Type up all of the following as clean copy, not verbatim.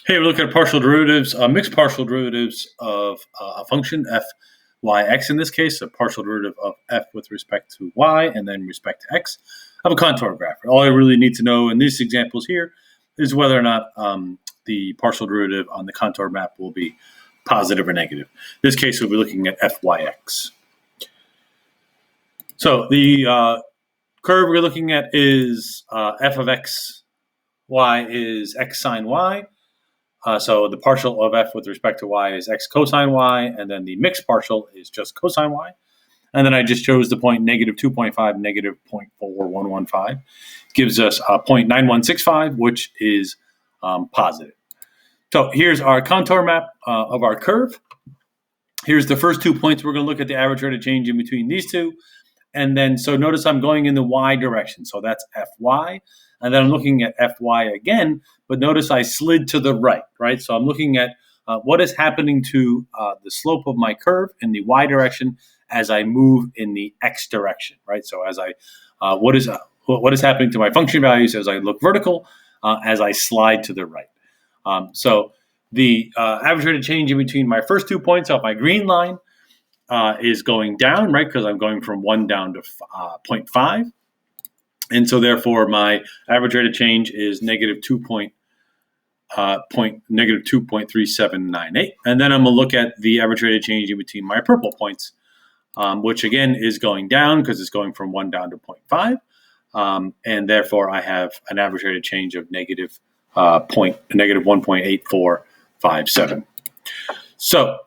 Hey, we're looking at partial derivatives, mixed partial derivatives of a function f, y, x in this case, a partial derivative of f with respect to y and then respect to x of a contour graph. All I really need to know in these examples here is whether or not the partial derivative on the contour map will be positive or negative. In this case, we'll be looking at fyx. So the curve we're looking at is f of x, y is x sine y. So the partial of f with respect to y is x cosine y, and then the mixed partial is just cosine y. And then I just chose the point negative 2.5, negative 0.4115. Gives us 0.9165, which is positive. So here's our contour map of our curve. Here's the first 2 points. We're going to look at the average rate of change in between these two. And then, so notice I'm going in the y direction. So that's fy. And then I'm looking at fy again, but notice I slid to the right? So I'm looking at what is happening to the slope of my curve in the y direction as I move in the x direction, right? So as what is happening to my function values as I look vertical, as I slide to the right. So the average rate of change in between my first 2 points off my green line is going down, right? Because I'm going from 1 down to 0.5. And so therefore my average rate of change is negative 2.3798. And then I'm going to look at the average rate of change in between my purple points, which again is going down because it's going from 1 down to 0.5. And therefore I have an average rate of change of negative 1.8457. So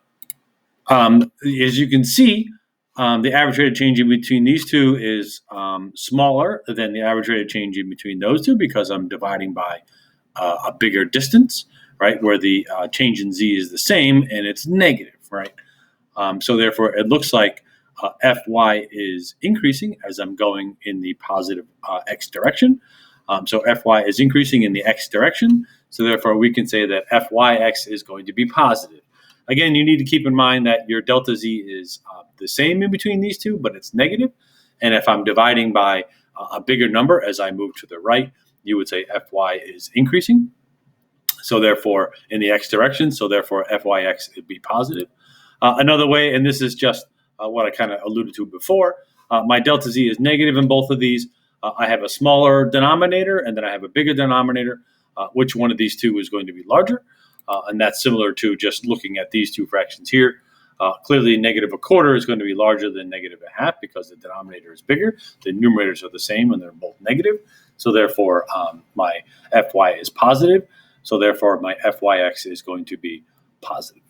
as you can see, the average rate of change in between these two is smaller than the average rate of change in between those two because I'm dividing by a bigger distance, right, where the change in z is the same and it's negative, right? So therefore, it looks like fy is increasing as I'm going in the positive x direction. So fy is increasing in the x direction. So therefore, we can say that fyx is going to be positive. Again, you need to keep in mind that your delta z is the same in between these two, but it's negative. And if I'm dividing by a bigger number as I move to the right, you would say fy is increasing. So therefore, in the x direction, so therefore fyx would be positive. Another way, and this is just what I kind of alluded to before, my delta z is negative in both of these. I have a smaller denominator, and then I have a bigger denominator. Which one of these two is going to be larger? And that's similar to just looking at these two fractions here. Clearly, negative a quarter is going to be larger than negative a half because the denominator is bigger. The numerators are the same and they're both negative. So therefore, my fy is positive. So therefore, my fyx is going to be positive.